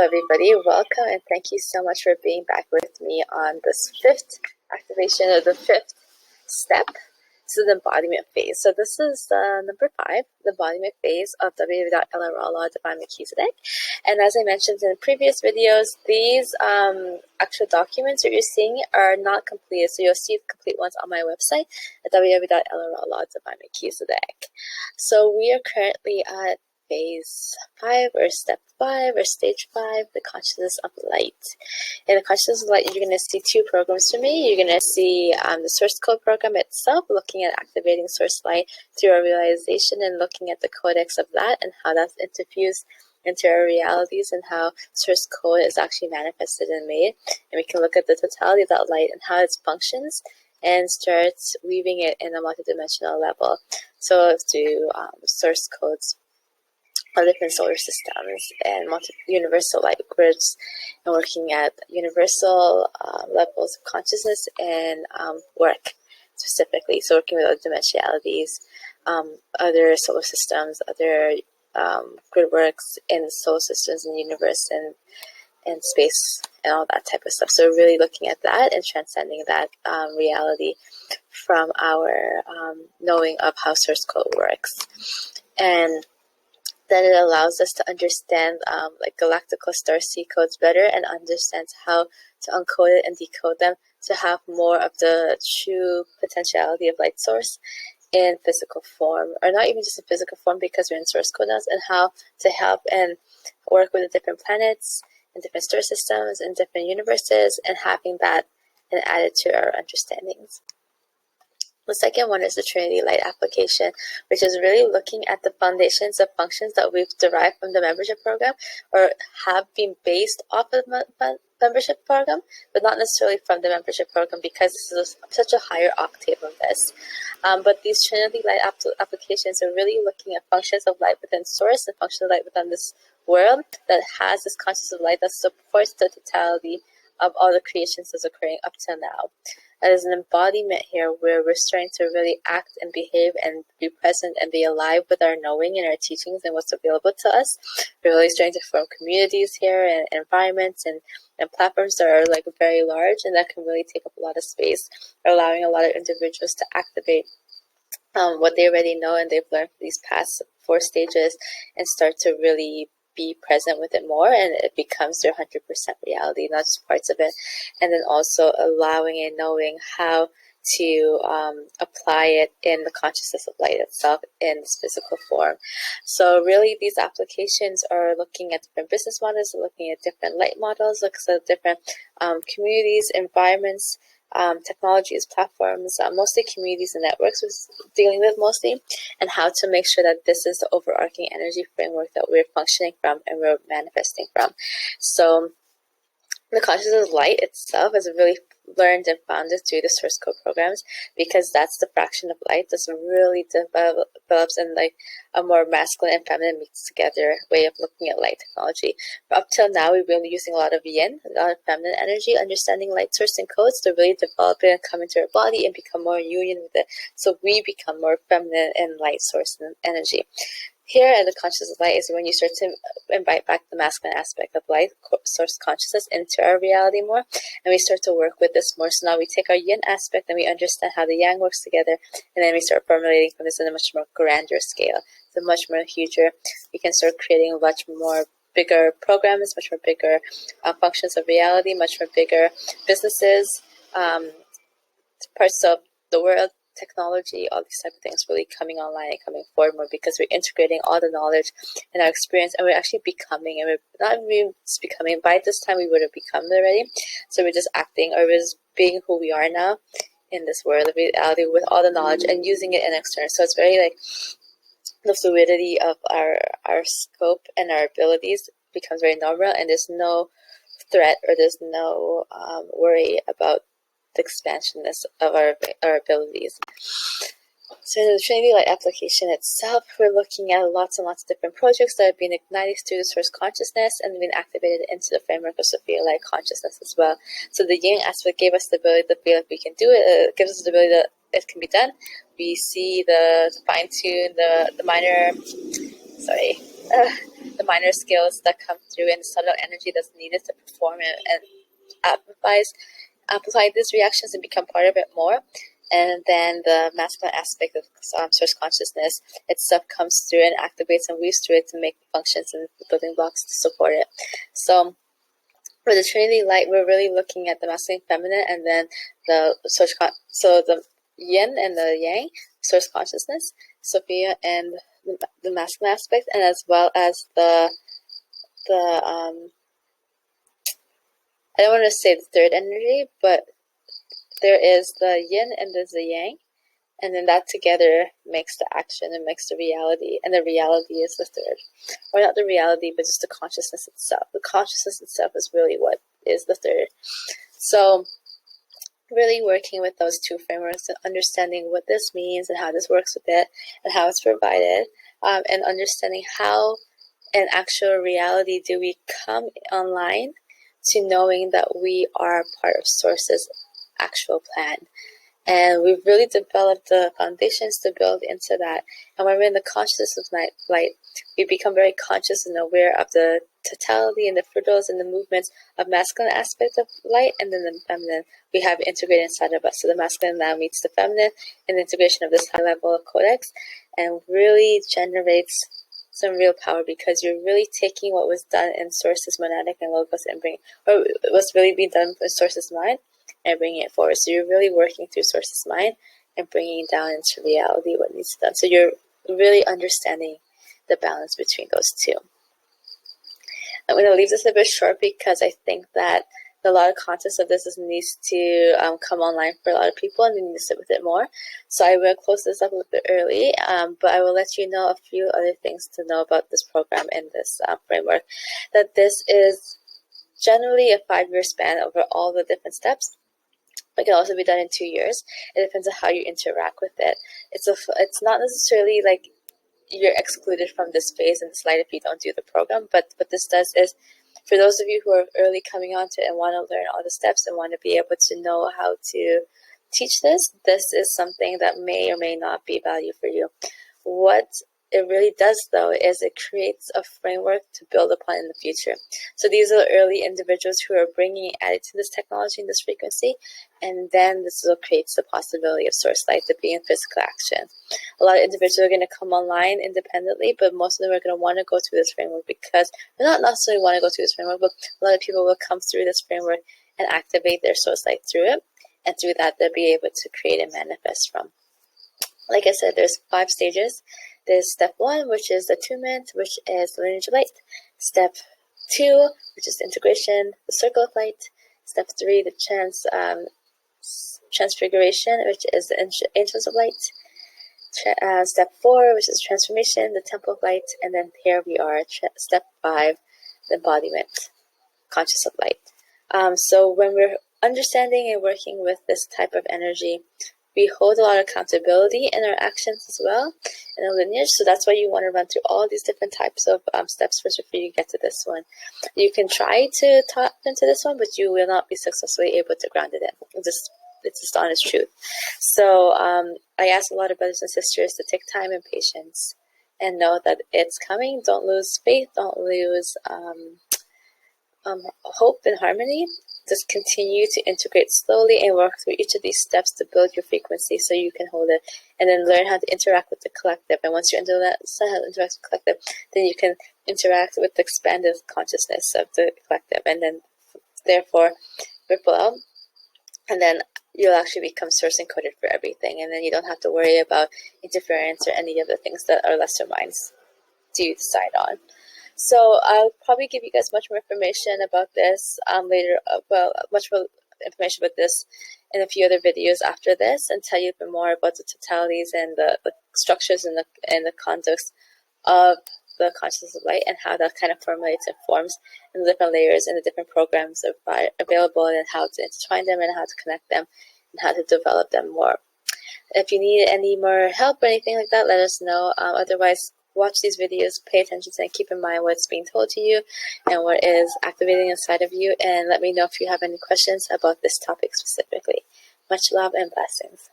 Hello everybody, welcome and thank you so much for being back with me on this fifth activation of the fifth step. This is the embodiment phase. So this is number 5, the embodiment phase of www.LRL Divine Melchizedek. And as I mentioned in previous videos, these actual documents that you're seeing are not completed. So you'll see the complete ones on my website at www.LRL Divine Melchizedek. So we are currently at phase 5 or step 5 or stage 5, the consciousness of light. In the consciousness of light, you're going to see 2 programs for me. You're going to see the source code program itself, looking at activating source light through our realization and looking at the codex of that and how that's interfused into our realities and how source code is actually manifested and made. And we can look at the totality of that light and how it functions and start weaving it in a multidimensional level. So through source codes of different solar systems and universal light grids, and working at universal levels of consciousness and work specifically. So working with other dimensionalities, other solar systems, other grid works in solar systems and universe and space and all that type of stuff. So really looking at that and transcending that reality from our knowing of how source code works. And then it allows us to understand like galactical star seed codes better and understands how to uncode it and decode them to have more of the true potentiality of light source in physical form, or not even just in physical form because we're in source code now, and how to help and work with the different planets and different star systems and different universes and having that and add it to our understandings. The second one is the Trinity Light application, which is really looking at the foundations of functions that we've derived from the membership program or have been based off of the membership program, but not necessarily from the membership program because this is such a higher octave of this. But these Trinity Light applications are really looking at functions of light within source and functions of light within this world that has this consciousness of light that supports the totality of all the creations that's occurring up till now. As an embodiment here where we're starting to really act and behave and be present and be alive with our knowing and our teachings and what's available to us. We're really starting to form communities here and environments and platforms that are like very large and that can really take up a lot of space, allowing a lot of individuals to activate what they already know and they've learned for these past 4 stages and start to really be present with it more, and it becomes their 100% reality, not just parts of it. And then also allowing and knowing how to apply it in the consciousness of light itself in this physical form. So really these applications are looking at different business models, looking at different light models, looking at different communities, environments, technologies, platforms, mostly communities and networks was dealing with mostly, and how to make sure that this is the overarching energy framework that we're functioning from and we're manifesting from. So the consciousness of light itself is really learned and founded through the source code programs because that's the fraction of light that really develops in like a more masculine and feminine mixed together way of looking at light technology. But up till now, we've been using a lot of yin, a lot of feminine energy, understanding light source and codes to really develop it and come into our body and become more in union with it. So we become more feminine and light source and energy. Here at the consciousness of light is when you start to invite back the masculine aspect of light, source consciousness, into our reality more, and we start to work with this more. So now we take our yin aspect and we understand how the yang works together, and then we start formulating from this in a much more grander scale. So much more huger. We can start creating much more bigger programs, much more bigger functions of reality, much more bigger businesses, parts of the world, technology, all these type of things really coming online and coming forward more because we're integrating all the knowledge and our experience, and we're actually becoming, and we're not even just becoming. By this time we would have become already, so we're just acting or we're just being who we are now in this world of reality with all the knowledge and using it in external. So it's very like the fluidity of our scope and our abilities becomes very normal, and there's no threat or there's no worry about the expansionness of our abilities. So the Trinity Light application itself, we're looking at lots and lots of different projects that have been ignited through the source consciousness and been activated into the framework of Sophia Light consciousness as well. So the yin aspect gave us the ability to feel like we can do it. It gives us the ability that it can be done. We see the fine tune, the minor the minor skills that come through and the subtle energy that's needed to perform and amplify these reactions and become part of it more. And then the masculine aspect of source consciousness itself comes through and activates and weaves through it to make functions and building blocks to support it. So for the Trinity Light, we're really looking at the masculine, feminine, and then the source. So the yin and the yang, source consciousness, Sophia, and the masculine aspect, and as well as the I don't want to say the third energy, but there is the yin and there's the yang, and then that together makes the action and makes the reality, and the reality is the third. Or not the reality, but just the consciousness itself. The consciousness itself is really what is the third. So really working with those two frameworks and understanding what this means and how this works with it and how it's provided, and understanding how in actual reality do we come online to knowing that we are part of Source's actual plan. And we've really developed the foundations to build into that. And when we're in the consciousness of light, we become very conscious and aware of the totality and the frittles and the movements of masculine aspect of light, and then the feminine we have integrated inside of us. So the masculine now meets the feminine and the integration of this high level of codex, and really generates some real power, because you're really taking what was done in Source's monadic and logos and what's really being done in Source's mind and bringing it forward. So you're really working through Source's mind and bringing down into reality what needs to be done. So you're really understanding the balance between those two. I'm going to leave this a bit short because I think that a lot of content of this needs to come online for a lot of people, and we need to sit with it more. So I will close this up a little bit early, but I will let you know a few other things to know about this program and this framework. That this is generally a 5-year span over all the different steps. It can also be done in 2 years. It depends on how you interact with it. It's not necessarily like you're excluded from this phase and this light if you don't do the program, but what this does is, for those of you who are early coming onto it and want to learn all the steps and want to be able to know how to teach this is something that may or may not be value for you. What it really does, though, is it creates a framework to build upon in the future. So these are early individuals who are bringing added to this technology and this frequency, and then this will creates the possibility of Source Light to be in physical action. A lot of individuals are going to come online independently, but most of them are going to want to go through this framework, because they not necessarily want to go through this framework, but a lot of people will come through this framework and activate their Source Light through it, and through that they'll be able to create and manifest from. Like I said, there's 5 stages. There's step 1, which is attunement, which is the lineage of light. Step 2, which is integration, the circle of light. Step 3, the transfiguration, which is the angels of light. Step 4, which is transformation, the temple of light. And then here we are, step 5, the embodiment, conscious of light. So when we're understanding and working with this type of energy, we hold a lot of accountability in our actions as well in the lineage. So that's why you want to run through all these different types of steps first before you get to this one. You can try to tap into this one, but you will not be successfully able to ground it in. It's just honest truth. So I ask a lot of brothers and sisters to take time and patience and know that it's coming. Don't lose faith. Don't lose hope and harmony. Just continue to integrate slowly and work through each of these steps to build your frequency so you can hold it, and then learn how to interact with the collective. And once you understand how to interact with the collective, then you can interact with the expanded consciousness of the collective, and then therefore ripple out, and then you'll actually become source encoded for everything, and then you don't have to worry about interference or any of the things that our lesser minds do decide on. So I'll probably give you guys much more information about this later. Much more information about this in a few other videos after this, and tell you a bit more about the totalities and the structures and the conducts of the consciousness of light, and how that kind of formulates and forms in the different layers and the different programs that are available, and how to intertwine them and how to connect them and how to develop them more. If you need any more help or anything like that, let us know. Otherwise, watch these videos, pay attention to, and keep in mind what's being told to you and what is activating inside of you, and let me know if you have any questions about this topic specifically. Much love and blessings.